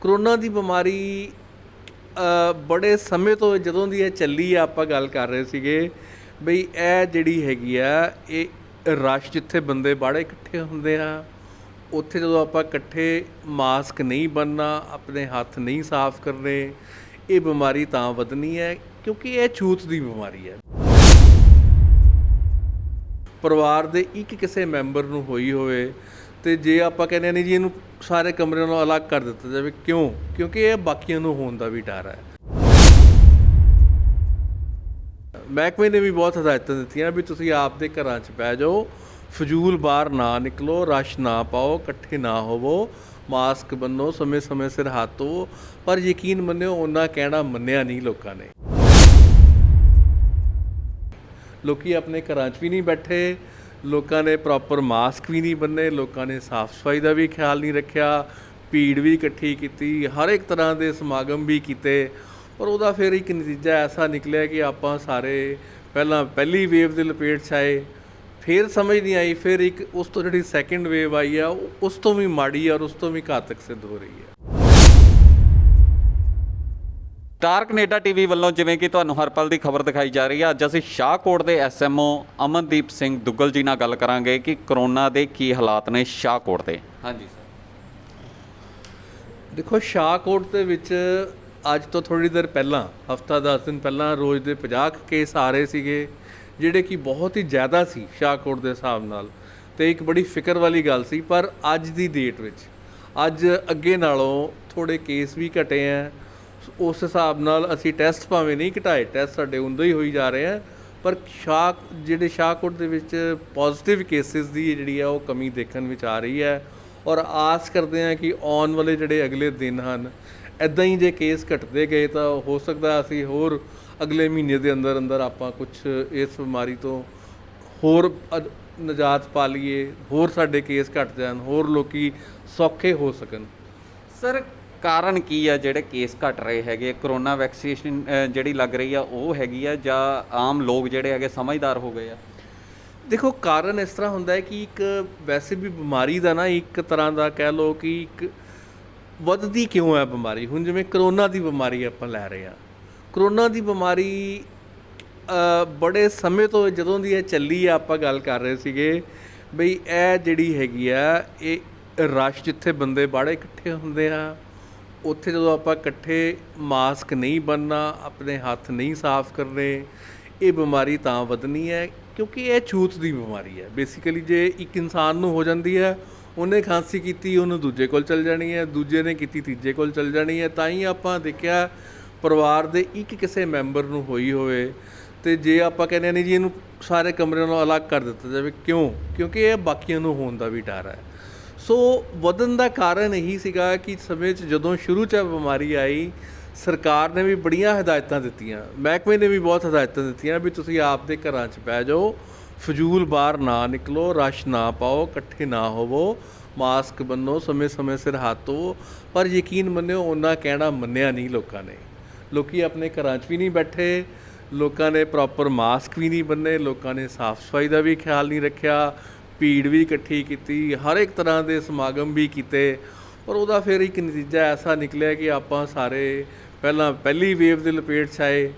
Corona ਦੀ ਬਿਮਾਰੀ ਬੜੇ ਸਮੇਂ ਤੋਂ ਜਦੋਂ ਦੀ ਇਹ ਚੱਲੀ ਆ, ਆਪਾਂ ਗੱਲ ਕਰ ਰਹੇ ਸੀਗੇ ਬਈ ਇਹ ਜਿਹੜੀ ਹੈਗੀ ਆ, ਇਹ ਰਸ਼ ਜਿੱਥੇ ਬੰਦੇ ਬਾਹਲੇ ਇਕੱਠੇ ਹੁੰਦੇ ਆ, ਉੱਥੇ ਜਦੋਂ ਆਪਾਂ ਇਕੱਠੇ ਮਾਸਕ ਨਹੀਂ ਬੰਨਣਾ, ਆਪਣੇ ਹੱਥ ਨਹੀਂ ਸਾਫ਼ ਕਰਨੇ, ਇਹ ਬਿਮਾਰੀ ਤਾਂ ਵਧਣੀ ਹੈ ਕਿਉਂਕਿ ਇਹ ਛੂਤ ਦੀ ਬਿਮਾਰੀ ਹੈ। ਪਰਿਵਾਰ ਦੇ ਇੱਕ ਕਿਸੇ ਮੈਂਬਰ ਨੂੰ ਹੋਈ ਹੋਵੇ ਤੇ ਜੇ ਆਪਾਂ ਕਹਿੰਦੇ ਨਹੀਂ ਜੀ ਇਹਨੂੰ ਸਾਰੇ ਕਮਰਿਆਂ ਨੂੰ ਅਲੱਗ ਕਰ ਦਿੱਤਾ ਜਾਵੇ, ਕਿਉਂਕਿ ਇਹ ਬਾਕੀਆਂ ਨੂੰ ਹੋਣ ਦਾ ਵੀ ਡਰ ਹੈ। ਮਹਿਕਮੇ ਨੇ ਵੀ ਬਹੁਤ ਹਦਾਇਤਾਂ ਦਿੱਤੀਆਂ ਵੀ ਤੁਸੀਂ ਆਪਦੇ ਘਰਾਂ 'ਚ ਬਹਿ ਜਾਓ, ਫਜ਼ੂਲ ਬਾਹਰ ਨਾ ਨਿਕਲੋ, ਰਸ਼ ਨਾ ਪਾਓ, ਇਕੱਠੇ ਨਾ ਹੋਵੋ, ਮਾਸਕ ਬੰਨੋ, ਸਮੇਂ ਸਿਰ ਹੱਥ ਧੋਵੋ। ਪਰ ਯਕੀਨ ਮੰਨਿਓ ਉਹਨਾਂ ਕਹਿਣਾ ਮੰਨਿਆ ਨਹੀਂ ਲੋਕਾਂ ਨੇ। ਲੋਕੀ ਆਪਣੇ ਘਰਾਂ 'ਚ ਵੀ ਨਹੀਂ ਬੈਠੇ, ਲੋਕਾਂ ਨੇ ਪ੍ਰੋਪਰ ਮਾਸਕ ਵੀ ਨਹੀਂ ਬੰਨੇ, ਲੋਕਾਂ ਨੇ ਸਾਫ਼ ਸਫਾਈ ਦਾ ਵੀ ਖਿਆਲ ਨਹੀਂ ਰੱਖਿਆ, ਭੀੜ ਵੀ ਇਕੱਠੀ ਕੀਤੀ, ਹਰ ਇੱਕ ਤਰ੍ਹਾਂ ਦੇ ਸਮਾਗਮ ਵੀ ਕੀਤੇ। ਪਰ ਉਹਦਾ ਫਿਰ ਇੱਕ ਨਤੀਜਾ ਐਸਾ ਨਿਕਲਿਆ ਕਿ ਆਪਾਂ ਸਾਰੇ ਪਹਿਲੀ ਵੇਵ ਦੇ ਲਪੇਟ 'ਚ ਆਏ, ਫਿਰ ਸਮਝ ਨਹੀਂ ਆਈ, ਫਿਰ ਇੱਕ ਉਸ ਤੋਂ ਜਿਹੜੀ ਸੈਕਿੰਡ ਵੇਵ ਆਈ ਆ ਉਸ ਤੋਂ ਵੀ ਮਾੜੀ ਔਰ ਉਸ ਤੋਂ ਵੀ ਘਾਤਕ ਸਿੱਧ ਹੋ ਰਹੀ ਹੈ। ਸਟਾਰ ਕੈਨੇਡਾ ਟੀਵੀ ਵੱਲੋਂ ਜਿਵੇਂ ਕਿ ਤੁਹਾਨੂੰ ਹਰ ਪਲ ਦੀ ਖਬਰ ਦਿਖਾਈ ਜਾ ਰਹੀ ਹੈ, ਅੱਜ ਅਸੀਂ ਸ਼ਾਹਕੋਟ ਦੇ ਐਸਐਮਓ ਅਮਨਦੀਪ ਸਿੰਘ ਦੁੱਗਲ ਜੀ ਨਾਲ ਗੱਲ ਕਰਾਂਗੇ ਕਿ ਕਰੋਨਾ ਦੇ ਕੀ ਹਾਲਾਤ ਨੇ ਸ਼ਾਹਕੋਟ ਦੇ। ਹਾਂਜੀ ਸਰ। ਦੇਖੋ, ਸ਼ਾਹਕੋਟ ਦੇ ਵਿੱਚ ਅੱਜ ਤੋਂ ਥੋੜ੍ਹੀ ਦੇਰ ਪਹਿਲਾਂ, ਹਫ਼ਤਾ 10 ਦਿਨ ਪਹਿਲਾਂ ਰੋਜ਼ ਦੇ 50 ਕੇਸ ਆ ਰਹੇ ਸੀਗੇ, ਜਿਹੜੇ ਕਿ ਬਹੁਤ ਹੀ ਜ਼ਿਆਦਾ ਸੀ ਸ਼ਾਹਕੋਟ ਦੇ ਹਿਸਾਬ ਨਾਲ, ਅਤੇ ਇੱਕ ਬੜੀ ਫਿਕਰ ਵਾਲੀ ਗੱਲ ਸੀ। ਪਰ ਅੱਜ ਦੀ ਡੇਟ ਵਿੱਚ ਅੱਜ ਅੱਗੇ ਨਾਲੋਂ ਥੋੜ੍ਹੇ ਕੇਸ ਵੀ ਘਟੇ ਹੈ। ਉਸ ਹਿਸਾਬ ਨਾਲ ਅਸੀਂ ਟੈਸਟ ਭਾਵੇਂ ਨਹੀਂ ਘਟਾਏ, ਟੈਸਟ ਸਾਡੇ ਉਦੋਂ ਹੀ ਹੋਈ ਜਾ ਰਹੇ ਆ, ਪਰ ਜਿਹੜੇ ਸ਼ਾਹਕੋਟ ਦੇ ਵਿੱਚ ਪੋਜ਼ੀਟਿਵ ਕੇਸਿਸ ਦੀ ਜਿਹੜੀ ਆ ਉਹ ਕਮੀ ਦੇਖਣ ਵਿੱਚ ਆ ਰਹੀ ਹੈ। ਔਰ ਆਸ ਕਰਦੇ ਹਾਂ ਕਿ ਆਉਣ ਵਾਲੇ ਜਿਹੜੇ ਅਗਲੇ ਦਿਨ ਹਨ, ਇੱਦਾਂ ਹੀ ਜੇ ਕੇਸ ਘਟਦੇ ਗਏ ਤਾਂ ਹੋ ਸਕਦਾ ਅਸੀਂ ਹੋਰ ਅਗਲੇ ਮਹੀਨੇ ਦੇ ਅੰਦਰ ਅੰਦਰ ਆਪਾਂ ਕੁਛ ਇਸ ਬਿਮਾਰੀ ਤੋਂ ਹੋਰ ਨਿਜਾਤ ਪਾ ਲਈਏ, ਹੋਰ ਸਾਡੇ ਕੇਸ ਘਟ ਜਾਣ, ਹੋਰ ਲੋਕੀ ਸੌਖੇ ਹੋ ਸਕਣ। ਸਰ, ਕਾਰਨ ਕੀ ਆ ਜਿਹੜੇ ਕੇਸ ਘਟ ਰਹੇ ਹੈਗੇ? ਕਰੋਨਾ ਵੈਕਸੀਨੇਸ਼ਨ ਜਿਹੜੀ ਲੱਗ ਰਹੀ ਆ ਉਹ ਹੈਗੀ ਆ, ਜਾਂ ਆਮ ਲੋਕ ਜਿਹੜੇ ਹੈਗੇ ਸਮਝਦਾਰ ਹੋ ਗਏ ਆ? ਦੇਖੋ, ਕਾਰਨ ਇਸ ਤਰ੍ਹਾਂ ਹੁੰਦਾ ਹੈ ਕਿ ਇੱਕ ਵੈਸੇ ਵੀ ਬਿਮਾਰੀ ਦਾ ਨਾ ਇੱਕ ਤਰ੍ਹਾਂ ਦਾ ਕਹਿ ਲਓ ਕਿ ਇੱਕ ਵੱਧਦੀ ਕਿਉਂ ਹੈ ਬਿਮਾਰੀ। ਹੁਣ ਜਿਵੇਂ ਕਰੋਨਾ ਦੀ ਬਿਮਾਰੀ ਆਪਾਂ ਲੈ ਰਹੇ ਹਾਂ, ਕਰੋਨਾ ਦੀ ਬਿਮਾਰੀ ਬੜੇ ਸਮੇਂ ਤੋਂ ਜਦੋਂ ਦੀ ਇਹ ਚੱਲੀ ਆ, ਆਪਾਂ ਗੱਲ ਕਰ ਰਹੇ ਸੀਗੇ ਬਈ ਇਹ ਜਿਹੜੀ ਹੈਗੀ ਆ, ਇਹ ਰਸ਼ ਜਿੱਥੇ ਬੰਦੇ ਬਾਹਲੇ ਇਕੱਠੇ ਹੁੰਦੇ ਆ, ਉੱਥੇ ਜਦੋਂ ਆਪਾਂ ਇਕੱਠੇ ਮਾਸਕ ਨਹੀਂ ਬੰਨਣਾ, ਆਪਣੇ ਹੱਥ ਨਹੀਂ ਸਾਫ਼ ਕਰਨੇ, ਇਹ ਬਿਮਾਰੀ ਤਾਂ ਵਧਣੀ ਹੈ ਕਿਉਂਕਿ ਇਹ ਛੂਤ ਦੀ ਬਿਮਾਰੀ ਹੈ। ਬੇਸਿਕਲੀ ਜੇ ਇੱਕ ਇਨਸਾਨ ਨੂੰ ਹੋ ਜਾਂਦੀ ਹੈ, ਉਹਨੇ ਖਾਂਸੀ ਕੀਤੀ, ਉਹਨੂੰ ਦੂਜੇ ਕੋਲ ਚਲ ਜਾਣੀ ਹੈ, ਦੂਜੇ ਨੇ ਕੀਤੀ ਤੀਜੇ ਕੋਲ ਚਲ ਜਾਣੀ ਹੈ। ਤਾਂ ਹੀ ਆਪਾਂ ਦੇਖਿਆ ਪਰਿਵਾਰ ਦੇ ਇੱਕ ਕਿਸੇ ਮੈਂਬਰ ਨੂੰ ਹੋਈ ਹੋਵੇ ਤੇ ਜੇ ਆਪਾਂ ਕਹਿੰਦੇ ਨਹੀਂ ਜੀ ਇਹਨੂੰ ਸਾਰੇ ਕਮਰਿਆਂ ਨੂੰ ਅਲੱਗ ਕਰ ਦਿੱਤਾ ਜਾਵੇ, ਕਿਉਂਕਿ ਇਹ ਬਾਕੀਆਂ ਨੂੰ ਹੋਣ ਦਾ ਵੀ ਡਰ ਹੈ। ਸੋ ਵਧਣ ਦਾ ਕਾਰਨ ਇਹੀ ਸੀਗਾ ਕਿ ਸਮੇਂ 'ਚ ਜਦੋਂ ਸ਼ੁਰੂ 'ਚ ਬਿਮਾਰੀ ਆਈ, ਸਰਕਾਰ ਨੇ ਵੀ ਬੜੀਆਂ ਹਦਾਇਤਾਂ ਦਿੱਤੀਆਂ, ਮਹਿਕਮੇ ਨੇ ਵੀ ਬਹੁਤ ਹਦਾਇਤਾਂ ਦਿੱਤੀਆਂ ਵੀ ਤੁਸੀਂ ਆਪਦੇ ਘਰਾਂ 'ਚ ਬਹਿ ਜਾਓ, ਫਜ਼ੂਲ ਬਾਹਰ ਨਾ ਨਿਕਲੋ, ਰਸ਼ ਨਾ ਪਾਓ, ਇਕੱਠੇ ਨਾ ਹੋਵੋ, ਮਾਸਕ ਬੰਨੋ, ਸਮੇਂ ਸਿਰ ਹੱਥ ਧੋਵੋ। ਪਰ ਯਕੀਨ ਮੰਨਿਓ ਉਹਨਾਂ ਕਹਿਣਾ ਮੰਨਿਆ ਨਹੀਂ ਲੋਕਾਂ ਨੇ। ਲੋਕੀ ਆਪਣੇ ਘਰਾਂ 'ਚ ਵੀ ਨਹੀਂ ਬੈਠੇ, ਲੋਕਾਂ ਨੇ ਪ੍ਰੋਪਰ ਮਾਸਕ ਵੀ ਨਹੀਂ ਬੰਨੇ, ਲੋਕਾਂ ਨੇ ਸਾਫ਼ ਸਫਾਈ ਦਾ ਵੀ ਖਿਆਲ ਨਹੀਂ ਰੱਖਿਆ, ਭੀੜ ਵੀ ਇਕੱਠੀ ਕੀਤੀ, ਹਰ ਇੱਕ ਤਰ੍ਹਾਂ ਦੇ ਸਮਾਗਮ ਵੀ ਕੀਤੇ। ਪਰ ਉਹਦਾ ਫਿਰ ਇੱਕ ਨਤੀਜਾ ਐਸਾ ਨਿਕਲਿਆ ਕਿ ਆਪਾਂ ਸਾਰੇ ਪਹਿਲੀ ਵੇਵ ਦੇ ਲਪੇਟ 'ਚ ਆਏ,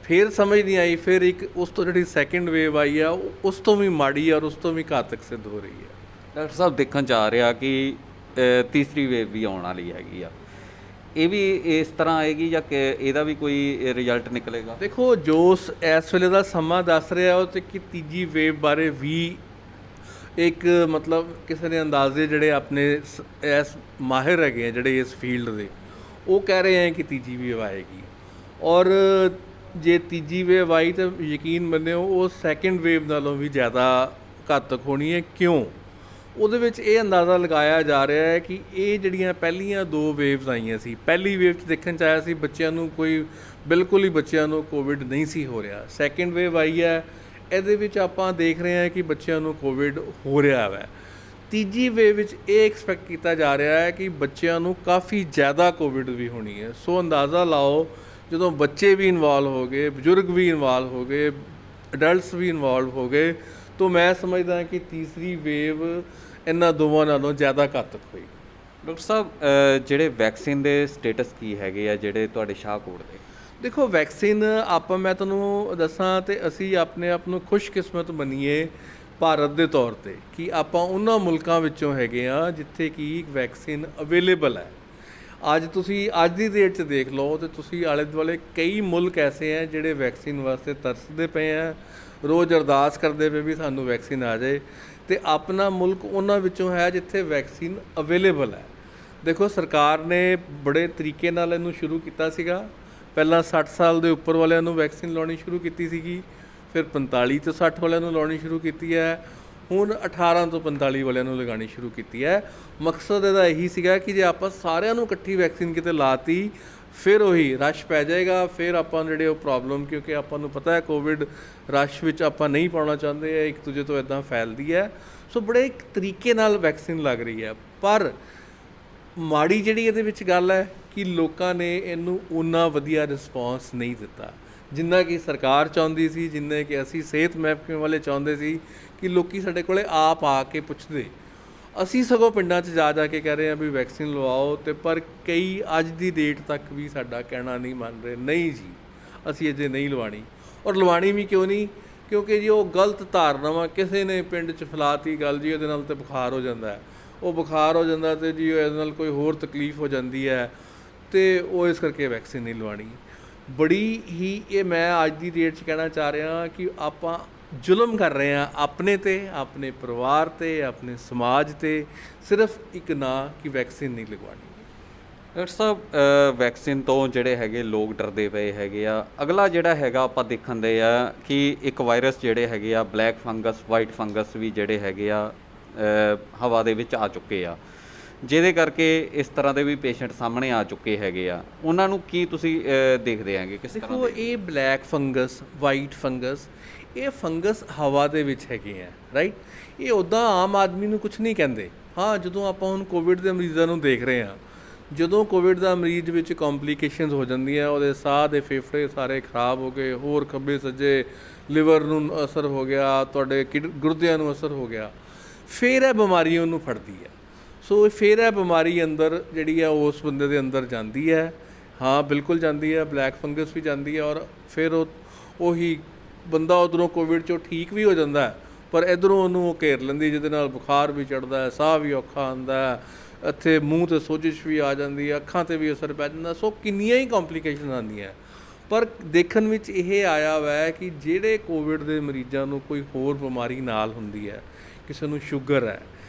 ਫਿਰ ਸਮਝ ਨਹੀਂ ਆਈ, ਫਿਰ ਇੱਕ ਉਸ ਤੋਂ ਜਿਹੜੀ ਸੈਕਿੰਡ ਵੇਵ ਆਈ ਆ ਉਸ ਤੋਂ ਵੀ ਮਾੜੀ ਔਰ ਉਸ ਤੋਂ ਵੀ ਘਾਤਕ ਸਿੱਧ ਹੋ ਰਹੀ ਹੈ। ਡਾਕਟਰ ਸਾਹਿਬ, ਦੇਖਣ 'ਚ ਆ ਰਿਹਾ ਕਿ ਤੀਸਰੀ ਵੇਵ ਵੀ ਆਉਣ ਵਾਲੀ ਹੈਗੀ ਆ, ਇਹ ਵੀ ਇਸ ਤਰ੍ਹਾਂ ਆਏਗੀ ਜਾਂ ਕਿ ਇਹਦਾ ਵੀ ਕੋਈ ਰਿਜ਼ਲਟ ਨਿਕਲੇਗਾ? ਦੇਖੋ, ਜੋ ਇਸ ਵੇਲੇ ਦਾ ਸਮਾਂ ਦੱਸ ਰਿਹਾ ਉਹ ਤੇ ਕਿ ਤੀਜੀ ਵੇਵ ਬਾਰੇ ਵੀ ਇੱਕ ਮਤਲਬ ਕਿਸੇ ਨੇ ਅੰਦਾਜ਼ੇ ਜਿਹੜੇ ਆਪਣੇ ਇਸ ਮਾਹਿਰ ਹੈਗੇ ਆ ਜਿਹੜੇ ਇਸ ਫੀਲਡ ਦੇ, ਉਹ ਕਹਿ ਰਹੇ ਹੈ ਕਿ ਤੀਜੀ ਵੇਵ ਆਏਗੀ। ਔਰ ਜੇ ਤੀਜੀ ਵੇਵ ਆਈ ਤਾਂ ਯਕੀਨ ਮੰਨਿਓ ਉਹ ਸੈਕਿੰਡ ਵੇਵ ਨਾਲੋਂ ਵੀ ਜ਼ਿਆਦਾ ਘਾਤਕ ਹੋਣੀ ਹੈ। ਕਿਉਂ? ਉਹਦੇ ਵਿੱਚ ਇਹ ਅੰਦਾਜ਼ਾ ਲਗਾਇਆ ਜਾ ਰਿਹਾ ਹੈ ਕਿ ਇਹ ਜਿਹੜੀਆਂ ਪਹਿਲੀਆਂ 2 ਵੇਵਸ ਆਈਆਂ ਸੀ, ਪਹਿਲੀ ਵੇਵ 'ਚ ਦੇਖਣ 'ਚ ਆਇਆ ਸੀ ਬੱਚਿਆਂ ਨੂੰ ਬਿਲਕੁਲ ਹੀ ਬੱਚਿਆਂ ਨੂੰ ਕੋਵਿਡ ਨਹੀਂ ਸੀ ਹੋ ਰਿਹਾ। ਸੈਕਿੰਡ ਵੇਵ ਆਈ ਹੈ, ਇਹਦੇ ਵਿੱਚ ਆਪਾਂ ਦੇਖ ਰਹੇ ਹਾਂ ਕਿ ਬੱਚਿਆਂ ਨੂੰ ਕੋਵਿਡ ਹੋ ਰਿਹਾ ਹੈ। ਤੀਜੀ ਵੇਵ ਵਿੱਚ ਇਹ ਐਕਸਪੈਕਟ ਕੀਤਾ ਜਾ ਰਿਹਾ ਹੈ ਕਿ ਬੱਚਿਆਂ ਨੂੰ ਕਾਫੀ ਜ਼ਿਆਦਾ ਕੋਵਿਡ ਵੀ ਹੋਣੀ ਹੈ। ਸੋ ਅੰਦਾਜ਼ਾ ਲਾਓ, ਜਦੋਂ ਬੱਚੇ ਵੀ ਇਨਵੋਲਵ ਹੋ ਗਏ, ਬਜ਼ੁਰਗ ਵੀ ਇਨਵੋਲਵ ਹੋ ਗਏ, ਅਡਲਟਸ ਵੀ ਇਨਵੋਲਵ ਹੋ ਗਏ, ਤਾਂ ਮੈਂ ਸਮਝਦਾ ਕਿ ਤੀਸਰੀ ਵੇਵ ਇਹਨਾਂ ਦੋਵਾਂ ਨਾਲੋਂ ਜ਼ਿਆਦਾ ਘਾਤਕ ਹੋਈ। ਡਾਕਟਰ ਸਾਹਿਬ ਜਿਹੜੇ ਵੈਕਸੀਨ ਦੇ ਸਟੇਟਸ ਕੀ ਹੈਗੇ ਆ ਜਿਹੜੇ ਤੁਹਾਡੇ ਸ਼ਾਹਕੋਟ ਦੇ? ਦੇਖੋ ਵੈਕਸੀਨ ਮੈਂ ਤੁਹਾਨੂੰ ਦੱਸਾਂ ਤੇ ਅਸੀਂ ਆਪਣੇ ਆਪ ਨੂੰ ਖੁਸ਼ਕਿਸਮਤ ਮੰਨੀਏ ਭਾਰਤ ਦੇ ਤੌਰ ਤੇ ਕਿ ਆਪਾਂ ਉਹਨਾਂ ਮੁਲਕਾਂ ਵਿੱਚੋਂ ਹੈਗੇ ਆ ਜਿੱਥੇ ਕਿ ਵੈਕਸੀਨ ਅਵੇਲੇਬਲ ਹੈ। ਅੱਜ ਤੁਸੀਂ ਅੱਜ ਦੀ ਡੇਟ 'ਚ ਦੇਖ ਲਓ ਤੇ ਤੁਸੀਂ ਆਲੇ ਦੁਆਲੇ ਕਈ ਮੁਲਕ ਐਸੇ ਹੈ ਜਿਹੜੇ ਵੈਕਸੀਨ ਵਾਸਤੇ ਤਰਸਦੇ ਪਏ ਆ, ਰੋਜ਼ ਅਰਦਾਸ ਕਰਦੇ ਪਏ ਵੀ ਸਾਨੂੰ ਵੈਕਸੀਨ ਆ ਜਾਏ, ਤੇ ਆਪਣਾ ਮੁਲਕ ਉਹਨਾਂ ਵਿੱਚੋਂ ਹੈ ਜਿੱਥੇ ਵੈਕਸੀਨ ਅਵੇਲੇਬਲ ਹੈ। ਦੇਖੋ ਸਰਕਾਰ ਨੇ ਬੜੇ ਤਰੀਕੇ ਨਾਲ ਇਹਨੂੰ ਸ਼ੁਰੂ ਕੀਤਾ ਸੀਗਾ। ਪਹਿਲਾਂ 60 ਸਾਲ ਦੇ ਉੱਪਰ ਵਾਲਿਆਂ ਨੂੰ ਵੈਕਸੀਨ ਲਾਉਣੀ ਸ਼ੁਰੂ ਕੀਤੀ ਸੀਗੀ, ਫਿਰ 45 ਤੋਂ 60 ਵਾਲਿਆਂ ਨੂੰ ਲਾਉਣੀ ਸ਼ੁਰੂ ਕੀਤੀ ਹੈ, ਹੁਣ 18 ਤੋਂ 45 ਵਾਲਿਆਂ ਨੂੰ ਲਗਾਉਣੀ ਸ਼ੁਰੂ ਕੀਤੀ ਹੈ। ਮਕਸਦ ਇਹਦਾ ਇਹੀ ਸੀਗਾ ਕਿ ਜੇ ਆਪਾਂ ਸਾਰਿਆਂ ਨੂੰ ਇਕੱਠੀ ਵੈਕਸੀਨ ਕਿਤੇ ਲਾਤੀ ਫਿਰ ਉਹੀ ਰਸ਼ ਪੈ ਜਾਏਗਾ, ਫਿਰ ਆਪਾਂ ਜਿਹੜੇ ਉਹ ਪ੍ਰੋਬਲਮ, ਕਿਉਂਕਿ ਆਪਾਂ ਨੂੰ ਪਤਾ ਹੈ ਕੋਵਿਡ ਰਸ਼ ਵਿੱਚ ਆਪਾਂ ਨਹੀਂ ਪਾਉਣਾ ਚਾਹੁੰਦੇ ਹੈ, ਇੱਕ ਦੂਜੇ ਤੋਂ ਇੱਦਾਂ ਫੈਲਦੀ ਹੈ। ਸੋ ਬੜੇ ਇੱਕ ਤਰੀਕੇ ਨਾਲ ਵੈਕਸੀਨ ਲੱਗ ਰਹੀ ਹੈ, ਪਰ ਮਾੜੀ ਜਿਹੜੀ ਇਹਦੇ ਵਿੱਚ ਗੱਲ ਹੈ ਕਿ ਲੋਕਾਂ ਨੇ ਇਹਨੂੰ ਉਨਾ ਵਧੀਆ ਰਿਸਪੌਂਸ ਨਹੀਂ ਦਿੱਤਾ ਜਿੰਨਾ ਕਿ ਸਰਕਾਰ ਚਾਹੁੰਦੀ ਸੀ, ਜਿੰਨੇ ਕਿ ਅਸੀਂ ਸਿਹਤ ਮਹਿਕਮੇ ਵਾਲੇ ਚਾਹੁੰਦੇ ਸੀ ਕਿ ਲੋਕੀ ਸਾਡੇ ਕੋਲੇ ਆਪ ਆ ਕੇ ਪੁੱਛਦੇ। ਅਸੀਂ ਸਗੋਂ ਪਿੰਡਾਂ 'ਚ ਜਾ ਕੇ ਕਹਿ ਰਹੇ ਹਾਂ ਵੀ ਵੈਕਸੀਨ ਲਵਾਓ, ਤੇ ਪਰ ਕਈ ਅੱਜ ਦੀ ਡੇਟ ਤੱਕ ਵੀ ਸਾਡਾ ਕਹਿਣਾ ਨਹੀਂ ਮੰਨ ਰਹੇ, ਨਹੀਂ ਜੀ ਅਸੀਂ ਅਜੇ ਨਹੀਂ ਲਵਾਣੀ। ਔਰ ਲਵਾਣੀ ਵੀ ਕਿਉਂ ਨਹੀਂ? ਕਿਉਂਕਿ ਜੀ ਉਹ ਗਲਤ ਧਾਰਨਾਵਾਂ ਕਿਸੇ ਨੇ ਪਿੰਡ 'ਚ ਫੈਲਾਤੀ ਗੱਲ ਜੀ ਉਹਦੇ ਨਾਲ ਤਾਂ ਬੁਖਾਰ ਹੋ ਜਾਂਦਾ ਹੈ, ਉਹ ਬੁਖਾਰ ਹੋ ਜਾਂਦਾ ਤੇ ਜੀ ਇਹਦੇ ਨਾਲ ਕੋਈ ਹੋਰ ਤਕਲੀਫ ਹੋ ਜਾਂਦੀ ਹੈ, ਤੇ ਉਹ ਇਸ ਕਰਕੇ ਵੈਕਸੀਨ ਨਹੀਂ ਲਵਾਣੀ। ਬੜੀ ਹੀ ਇਹ ਮੈਂ ਅੱਜ ਦੀ ਡੇਟ 'ਚ ਕਹਿਣਾ ਚਾਹ ਰਿਹਾ ਕਿ ਆਪਾਂ ਜ਼ੁਲਮ ਕਰ ਰਹੇ ਹਾਂ ਆਪਣੇ 'ਤੇ, ਆਪਣੇ ਪਰਿਵਾਰ 'ਤੇ, ਆਪਣੇ ਸਮਾਜ 'ਤੇ, ਸਿਰਫ ਇੱਕ ਨਾਂ ਕਿ ਵੈਕਸੀਨ ਨਹੀਂ ਲਗਵਾਉਣੀ। ਡਾਕਟਰ ਸਾਹਿਬ ਵੈਕਸੀਨ ਤੋਂ ਜਿਹੜੇ ਹੈਗੇ ਲੋਕ ਡਰਦੇ ਪਏ ਹੈਗੇ ਆ। ਅਗਲਾ ਜਿਹੜਾ ਹੈਗਾ ਆਪਾਂ ਦੇਖਣ ਦੇ ਆ ਕਿ ਇੱਕ ਵਾਇਰਸ ਜਿਹੜੇ ਹੈਗੇ ਆ ਬਲੈਕ ਫੰਗਸ, ਵਾਈਟ ਫੰਗਸ ਵੀ ਜਿਹੜੇ ਹੈਗੇ ਆ ਹਵਾ ਦੇ ਵਿੱਚ ਆ ਚੁੱਕੇ ਆ, ਜਿਹਦੇ ਕਰਕੇ ਇਸ ਤਰ੍ਹਾਂ ਦੇ ਵੀ ਪੇਸ਼ੈਂਟ ਸਾਹਮਣੇ ਆ ਚੁੱਕੇ ਹੈਗੇ ਆ। ਉਹਨਾਂ ਨੂੰ ਕੀ ਤੁਸੀਂ ਦੇਖਦੇ ਹੈਗੇ ਕਿਸ ਤਰ੍ਹਾਂ? ਦੇਖੋ ਇਹ ਬਲੈਕ ਫੰਗਸ, ਵਾਈਟ ਫੰਗਸ, ਇਹ ਫੰਗਸ ਹਵਾ ਦੇ ਵਿੱਚ ਹੈਗੇ ਆ, ਰਾਈਟ। ਇਹ ਉੱਦਾਂ ਆਮ ਆਦਮੀ ਨੂੰ ਕੁਝ ਨਹੀਂ ਕਹਿੰਦੇ। ਹਾਂ, ਜਦੋਂ ਆਪਾਂ ਹੁਣ ਕੋਵਿਡ ਦੇ ਮਰੀਜ਼ਾਂ ਨੂੰ ਦੇਖ ਰਹੇ ਹਾਂ, ਜਦੋਂ ਕੋਵਿਡ ਦਾ ਮਰੀਜ਼ ਵਿੱਚ ਕੰਪਲਿਕੇਸ਼ਨਸ ਹੋ ਜਾਂਦੀਆਂ, ਉਹਦੇ ਸਾਹ ਦੇ ਫੇਫੜੇ ਸਾਰੇ ਖਰਾਬ ਹੋ ਗਏ, ਹੋਰ ਖੱਬੇ ਸੱਜੇ ਲਿਵਰ ਨੂੰ ਅਸਰ ਹੋ ਗਿਆ, ਤੁਹਾਡੇ ਗੁਰਦਿਆਂ ਨੂੰ ਅਸਰ ਹੋ ਗਿਆ, ਫਿਰ ਇਹ ਬਿਮਾਰੀ ਉਹਨੂੰ ਫੜਦੀ ਹੈ। ਸੋ ਫਿਰ ਇਹ ਬਿਮਾਰੀ ਅੰਦਰ ਜਿਹੜੀ ਹੈ ਉਸ ਬੰਦੇ ਦੇ ਅੰਦਰ ਜਾਂਦੀ ਹੈ। ਹਾਂ ਬਿਲਕੁਲ ਜਾਂਦੀ ਹੈ, ਬਲੈਕ ਫੰਗਸ ਵੀ ਜਾਂਦੀ ਹੈ, ਔਰ ਫਿਰ ਉਹੀ ਬੰਦਾ ਉੱਧਰੋਂ ਕੋਵਿਡ 'ਚੋਂ ਠੀਕ ਵੀ ਹੋ ਜਾਂਦਾ ਹੈ, ਪਰ ਇੱਧਰੋਂ ਉਹਨੂੰ ਉਹ ਘੇਰ ਲੈਂਦੀ, ਜਿਹਦੇ ਨਾਲ ਬੁਖਾਰ ਵੀ ਚੜ੍ਹਦਾ ਹੈ, ਸਾਹ ਵੀ ਔਖਾ ਆਉਂਦਾ ਹੈ, ਇੱਥੇ ਮੂੰਹ 'ਤੇ ਸੋਜਿਸ਼ ਵੀ ਆ ਜਾਂਦੀ ਹੈ, ਅੱਖਾਂ 'ਤੇ ਵੀ ਅਸਰ ਪੈ ਜਾਂਦਾ। ਸੋ ਕਿੰਨੀਆਂ ਹੀ ਕੰਪਲਿਕੇਸ਼ਨ ਆਉਂਦੀਆਂ, ਪਰ ਦੇਖਣ ਵਿੱਚ ਇਹ ਆਇਆ ਹੋਇਆ ਕਿ ਜਿਹੜੇ ਕੋਵਿਡ ਦੇ ਮਰੀਜ਼ਾਂ ਨੂੰ ਕੋਈ ਹੋਰ ਬਿਮਾਰੀ ਨਾਲ ਹੁੰਦੀ ਹੈ, ਕਿਸੇ ਨੂੰ ਸ਼ੂਗਰ ਹੈ,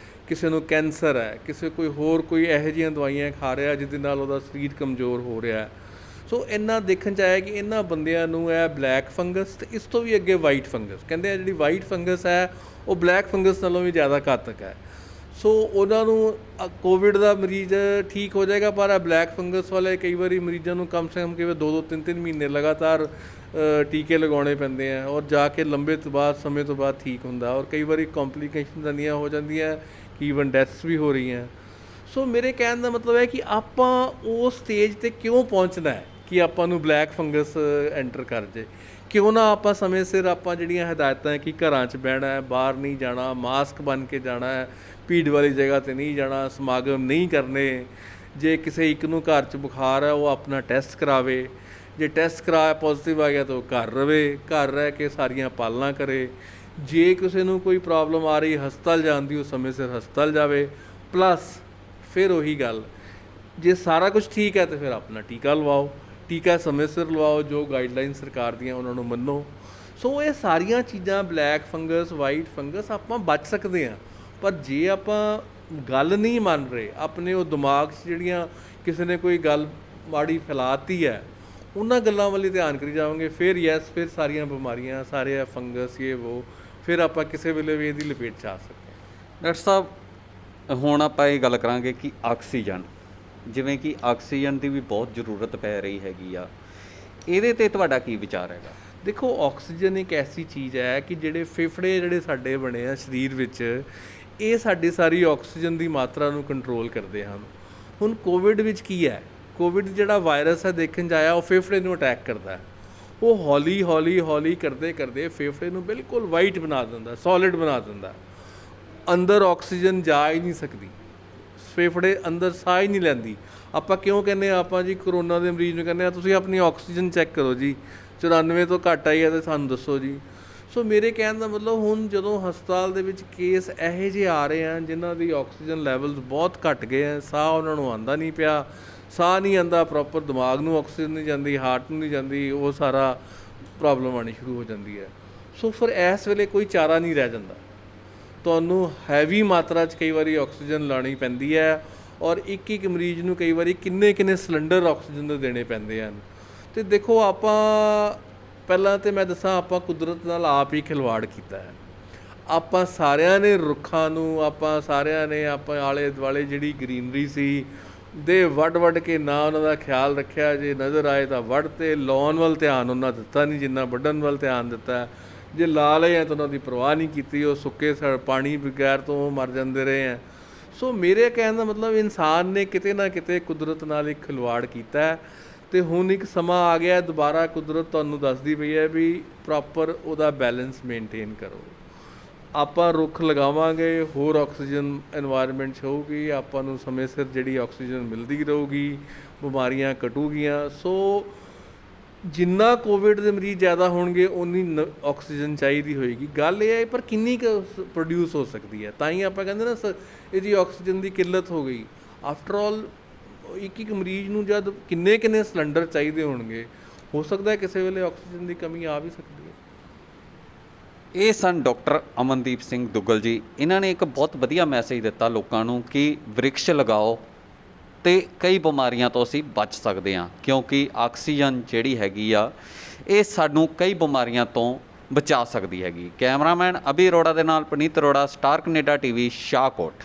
ਕਿਸੇ ਨੂੰ ਕੈਂਸਰ ਹੈ, ਕਿਸੇ ਕੋਈ ਇਹੋ ਜਿਹੀਆਂ ਦਵਾਈਆਂ ਖਾ ਰਿਹਾ ਜਿਹਦੇ ਨਾਲ ਉਹਦਾ ਸਰੀਰ ਕਮਜ਼ੋਰ ਹੋ ਰਿਹਾ, ਸੋ ਇਹਨਾਂ ਦੇਖਣ 'ਚ ਆਇਆ ਕਿ ਇਹਨਾਂ ਬੰਦਿਆਂ ਨੂੰ ਇਹ ਬਲੈਕ ਫੰਗਸ ਤੇ ਇਸ ਤੋਂ ਵੀ ਅੱਗੇ ਵਾਈਟ ਫੰਗਸ ਕਹਿੰਦੇ ਆ, ਜਿਹੜੀ ਵਾਈਟ ਫੰਗਸ ਹੈ ਉਹ ਬਲੈਕ ਫੰਗਸ ਨਾਲੋਂ ਵੀ ਜ਼ਿਆਦਾ ਘਾਤਕ ਹੈ। ਸੋ ਉਹਨਾਂ ਨੂੰ ਕੋਵਿਡ ਦਾ ਮਰੀਜ਼ ਠੀਕ ਹੋ ਜਾਏਗਾ, ਪਰ ਇਹ ਬਲੈਕ ਫੰਗਸ ਵਾਲੇ ਕਈ ਵਾਰੀ ਮਰੀਜ਼ਾਂ ਨੂੰ ਕਮ ਸੇ ਕਮ ਕਿਵੇਂ 2-2 3-3 ਮਹੀਨੇ ਲਗਾਤਾਰ ਟੀਕੇ ਲਗਾਉਣੇ ਪੈਂਦੇ ਆ, ਔਰ ਜਾ ਕੇ ਲੰਬੇ ਸਮੇਂ ਤੋਂ ਬਾਅਦ ਠੀਕ ਹੁੰਦਾ, ਔਰ ਕਈ ਵਾਰੀ ਕੰਪਲਿਕੇਸ਼ਨਸ ਇੰਨੀਆਂ ਹੋ ਜਾਂਦੀਆਂ ਕਿ ਈਵਨ ਡੈਥਸ ਵੀ ਹੋ ਰਹੀਆਂ। ਸੋ ਮੇਰੇ ਕਹਿਣ ਦਾ ਮਤਲਬ ਹੈ ਕਿ ਆਪਾਂ ਉਸ ਸਟੇਜ 'ਤੇ ਕਿਉਂ ਪਹੁੰਚਣਾ ਹੈ ਕਿ ਆਪਾਂ ਨੂੰ ਬਲੈਕ ਫੰਗਸ ਐਂਟਰ ਕਰ ਜੇ? ਕਿਉਂ ਨਾ ਆਪਾਂ ਸਮੇਂ ਸਿਰ ਆਪਾਂ ਜਿਹੜੀਆਂ ਹਦਾਇਤਾਂ ਕਿ ਘਰਾਂ 'ਚ ਬਹਿਣਾ ਹੈ, ਬਾਹਰ ਨਹੀਂ ਜਾਣਾ, ਮਾਸਕ ਬੰਨ੍ਹ ਕੇ ਜਾਣਾ ਹੈ, ਭੀੜ ਵਾਲੀ ਜਗ੍ਹਾ 'ਤੇ ਨਹੀਂ ਜਾਣਾ, ਸਮਾਗਮ ਨਹੀਂ ਕਰਨੇ, ਜੇ ਕਿਸੇ ਇੱਕ ਨੂੰ ਘਰ 'ਚ ਬੁਖਾਰ ਹੈ ਉਹ ਆਪਣਾ ਟੈਸਟ ਕਰਾਵੇ, ਜੇ ਟੈਸਟ ਕਰਾਇਆ ਪੋਜ਼ੀਟਿਵ ਆ ਗਿਆ ਤਾਂ ਉਹ ਘਰ ਰਵੇ, ਘਰ ਰਹਿ ਕੇ ਸਾਰੀਆਂ ਪਾਲਣਾ ਕਰੇ, ਜੇ ਕਿਸੇ ਨੂੰ ਕੋਈ ਪ੍ਰੋਬਲਮ ਆ ਰਹੀ ਹਸਪਤਾਲ ਜਾਣ ਦੀ ਉਹ ਸਮੇਂ ਸਿਰ ਹਸਪਤਾਲ ਜਾਵੇ। ਪਲੱਸ ਫਿਰ ਉਹੀ ਗੱਲ, ਜੇ ਸਾਰਾ ਕੁਝ ਠੀਕ ਹੈ ਤਾਂ ਫਿਰ ਆਪਣਾ ਟੀਕਾ ਲਵਾਓ, ਟੀਕਾ ਸਮੇਂ ਸਿਰ ਲਵਾਓ, ਜੋ ਗਾਈਡਲਾਈਨ ਸਰਕਾਰ ਦੀਆਂ ਉਹਨਾਂ ਨੂੰ ਮੰਨੋ। ਸੋ ਇਹ ਸਾਰੀਆਂ ਚੀਜ਼ਾਂ ਬਲੈਕ ਫੰਗਸ, ਵਾਈਟ ਫੰਗਸ ਆਪਾਂ ਬਚ ਸਕਦੇ ਹਾਂ, ਪਰ ਜੇ ਆਪਾਂ ਗੱਲ ਨਹੀਂ ਮੰਨ ਰਹੇ, ਆਪਣੇ ਉਹ ਦਿਮਾਗ 'ਚ ਜਿਹੜੀਆਂ ਕਿਸੇ ਨੇ ਕੋਈ ਗੱਲ ਮਾੜੀ ਫੈਲਾਤੀ ਹੈ ਉਹਨਾਂ ਗੱਲਾਂ ਵੱਲ ਧਿਆਨ ਕਰੀ ਜਾਵਾਂਗੇ, ਫਿਰ ਸਾਰੀਆਂ ਬਿਮਾਰੀਆਂ, ਸਾਰੇ ਫੰਗਸ ਉਹ ਫਿਰ ਆਪਾਂ ਕਿਸੇ ਵੇਲੇ ਵੀ ਇਹਦੀ ਲਪੇਟ 'ਚ ਆ ਸਕਦੇ ਹਾਂ। ਡਾਕਟਰ ਸਾਹਿਬ ਹੁਣ ਆਪਾਂ ਇਹ ਗੱਲ ਕਰਾਂਗੇ ਕਿ ਆਕਸੀਜਨ, ਜਿਵੇਂ ਕਿ ਆਕਸੀਜਨ ਦੀ ਵੀ ਬਹੁਤ ਜ਼ਰੂਰਤ ਪੈ ਰਹੀ ਹੈਗੀ ਆ, ਇਹਦੇ 'ਤੇ ਤੁਹਾਡਾ ਕੀ ਵਿਚਾਰ ਹੈਗਾ? ਦੇਖੋ ਆਕਸੀਜਨ ਇੱਕ ਐਸੀ ਚੀਜ਼ ਹੈ ਕਿ ਜਿਹੜੇ ਫੇਫੜੇ ਜਿਹੜੇ ਸਾਡੇ ਬਣੇ ਆ ਸਰੀਰ ਵਿੱਚ, ਇਹ ਸਾਡੀ ਸਾਰੀ ਆਕਸੀਜਨ ਦੀ ਮਾਤਰਾ ਨੂੰ ਕੰਟਰੋਲ ਕਰਦੇ ਹਨ। ਹੁਣ ਕੋਵਿਡ ਵਿੱਚ ਕੀ ਹੈ, ਕੋਵਿਡ ਜਿਹੜਾ ਵਾਇਰਸ ਹੈ ਦੇਖਣ 'ਚ ਆਇਆ ਉਹ ਫੇਫੜੇ ਨੂੰ ਅਟੈਕ ਕਰਦਾ, ਉਹ ਹੌਲੀ ਕਰਦੇ ਫੇਫੜੇ ਨੂੰ ਬਿਲਕੁਲ ਵਾਈਟ ਬਣਾ ਦਿੰਦਾ, ਸੋਲਿਡ ਬਣਾ ਦਿੰਦਾ, ਅੰਦਰ ਆਕਸੀਜਨ ਜਾ ਹੀ ਨਹੀਂ ਸਕਦੀ, ਫੇਫੜੇ ਅੰਦਰ ਸਾਹ ਹੀ ਨਹੀਂ ਲੈਂਦੀ। ਆਪਾਂ ਕਿਉਂ ਕਹਿੰਦੇ ਹਾਂ, ਆਪਾਂ ਜੀ ਕਰੋਨਾ ਦੇ ਮਰੀਜ਼ ਨੂੰ ਕਹਿੰਦੇ ਆ ਤੁਸੀਂ ਆਪਣੀ ਆਕਸੀਜਨ ਚੈੱਕ ਕਰੋ ਜੀ, 94 ਤੋਂ ਘੱਟ ਆਈ ਹੈ ਤਾਂ ਸਾਨੂੰ ਦੱਸੋ ਜੀ। ਸੋ ਮੇਰੇ ਕਹਿਣ ਦਾ ਮਤਲਬ ਹੁਣ ਜਦੋਂ ਹਸਪਤਾਲ ਦੇ ਵਿੱਚ ਕੇਸ ਇਹੋ ਜਿਹੇ ਆ ਰਹੇ ਆ ਜਿਨ੍ਹਾਂ ਦੀ ਆਕਸੀਜਨ ਲੈਵਲਸ ਬਹੁਤ ਘੱਟ ਗਏ ਆ, ਸਾਹ ਉਹਨਾਂ ਨੂੰ ਆਉਂਦਾ ਨਹੀਂ ਪਿਆ, ਸਾਹ ਨਹੀਂ ਆਉਂਦਾ ਪ੍ਰੋਪਰ, ਦਿਮਾਗ ਨੂੰ ਆਕਸੀਜਨ ਨਹੀਂ ਜਾਂਦੀ, ਹਾਰਟ ਨੂੰ ਨਹੀਂ ਜਾਂਦੀ, ਉਹ ਸਾਰਾ ਪ੍ਰੋਬਲਮ ਆਉਣੀ ਸ਼ੁਰੂ ਹੋ ਜਾਂਦੀ ਹੈ। ਸੋ ਫਿਰ ਇਸ ਵੇਲੇ ਕੋਈ ਚਾਰਾ ਨਹੀਂ ਰਹਿ ਜਾਂਦਾ, ਤੁਹਾਨੂੰ ਹੈਵੀ ਮਾਤਰਾ 'ਚ ਕਈ ਵਾਰੀ ਆਕਸੀਜਨ ਲਾਉਣੀ ਪੈਂਦੀ ਹੈ ਔਰ ਇੱਕ ਇੱਕ ਮਰੀਜ਼ ਨੂੰ ਕਈ ਵਾਰੀ ਕਿੰਨੇ ਸਿਲੰਡਰ ਆਕਸੀਜਨ ਦੇ ਦੇਣੇ ਪੈਂਦੇ ਹਨ। ਅਤੇ ਦੇਖੋ ਆਪਾਂ ਪਹਿਲਾਂ ਤਾਂ ਮੈਂ ਦੱਸਾਂ, ਆਪਾਂ ਕੁਦਰਤ ਨਾਲ ਆਪ ਹੀ ਖਿਲਵਾੜ ਕੀਤਾ ਹੈ। ਆਪਾਂ ਸਾਰਿਆਂ ਨੇ ਰੁੱਖਾਂ ਨੂੰ, ਆਪਾਂ ਸਾਰਿਆਂ ਨੇ ਆਪਾਂ ਆਲੇ ਦੁਆਲੇ ਜਿਹੜੀ ਗਰੀਨਰੀ ਸੀ ਦੇ ਵੱਢ ਕੇ ਨਾ ਉਹਨਾਂ ਦਾ ਖਿਆਲ ਰੱਖਿਆ। ਜੇ ਨਜ਼ਰ ਆਏ ਤਾਂ ਵੱਢ ਤੇ, ਲਾਉਣ ਵੱਲ ਧਿਆਨ ਉਹਨਾਂ ਦਿੱਤਾ ਨਹੀਂ ਜਿੰਨਾ ਵੱਢਣ ਵੱਲ ਧਿਆਨ ਦਿੱਤਾ। ਜੇ ਲਾ ਲਏ ਆ ਤਾਂ ਉਹਨਾਂ ਦੀ ਪਰਵਾਹ ਨਹੀਂ ਕੀਤੀ, ਉਹ ਸੁੱਕੇ ਪਾਣੀ ਬਗੈਰ ਤੋਂ ਮਰ ਜਾਂਦੇ ਰਹੇ ਆ। ਸੋ ਮੇਰੇ ਕਹਿਣ ਦਾ ਮਤਲਬ ਇਨਸਾਨ ਨੇ ਕਿਤੇ ਨਾ ਕਿਤੇ ਕੁਦਰਤ ਨਾਲ ਇੱਕ ਖਿਲਵਾੜ ਕੀਤਾ ਅਤੇ ਹੁਣ ਇੱਕ ਸਮਾਂ ਆ ਗਿਆ ਦੁਬਾਰਾ ਕੁਦਰਤ ਤੁਹਾਨੂੰ ਦੱਸਦੀ ਪਈ ਹੈ ਵੀ ਪ੍ਰੋਪਰ ਉਹਦਾ ਬੈਲੈਂਸ ਮੇਨਟੇਨ ਕਰੋ। ਆਪਾਂ ਰੁੱਖ ਲਗਾਵਾਂਗੇ, ਹੋਰ ਆਕਸੀਜਨ ਇਨਵਾਇਰਮੈਂਟ 'ਚ ਹੋਊਗੀ, ਆਪਾਂ ਨੂੰ ਸਮੇਂ ਸਿਰ ਜਿਹੜੀ ਆਕਸੀਜਨ ਮਿਲਦੀ ਰਹੂਗੀ, ਬਿਮਾਰੀਆਂ ਘਟੂਗੀਆਂ। ਸੋ ਜਿੰਨਾ ਕੋਵਿਡ ਦੇ ਮਰੀਜ਼ ਜ਼ਿਆਦਾ ਹੋਣਗੇ ਉਨੀ ਆਕਸੀਜਨ ਚਾਹੀਦੀ ਹੋਏਗੀ। ਗੱਲ ਇਹ ਹੈ ਪਰ ਕਿੰਨੀ ਕੁ ਪ੍ਰੋਡਿਊਸ ਹੋ ਸਕਦੀ ਹੈ, ਤਾਂ ਹੀ ਆਪਾਂ ਕਹਿੰਦੇ ਨਾ ਇਹਦੀ ਆਕਸੀਜਨ ਦੀ ਕਿੱਲਤ ਹੋ ਗਈ। ਆਫਟਰ ਆਲ ਇੱਕ ਮਰੀਜ਼ ਨੂੰ ਜਦ ਕਿੰਨੇ ਸਿਲੰਡਰ ਚਾਹੀਦੇ ਹੋਣਗੇ, ਹੋ ਸਕਦਾ ਕਿਸੇ ਵੇਲੇ ਆਕਸੀਜਨ ਦੀ ਕਮੀ ਆ ਵੀ ਸਕਦੀ ਹੈ। ਇਹ ਸਨ ਡਾਕਟਰ ਅਮਨਦੀਪ ਸਿੰਘ ਦੁੱਗਲ ਜੀ। ਇਹਨਾਂ ਨੇ ਇੱਕ ਬਹੁਤ ਵਧੀਆ ਮੈਸੇਜ ਦਿੱਤਾ ਲੋਕਾਂ ਨੂੰ ਕਿ ਵ੍ਰਿਕਸ਼ ਲਗਾਓ ਅਤੇ ਕਈ ਬਿਮਾਰੀਆਂ ਤੋਂ ਅਸੀਂ ਬਚ ਸਕਦੇ ਹਾਂ, ਕਿਉਂਕਿ ਆਕਸੀਜਨ ਜਿਹੜੀ ਹੈਗੀ ਆ ਇਹ ਸਾਨੂੰ ਕਈ ਬਿਮਾਰੀਆਂ ਤੋਂ ਬਚਾ ਸਕਦੀ ਹੈਗੀ। ਕੈਮਰਾਮੈਨ ਅਭੀ ਅਰੋੜਾ ਦੇ ਨਾਲ Puneet Arora, star Canada TV, Shahkot.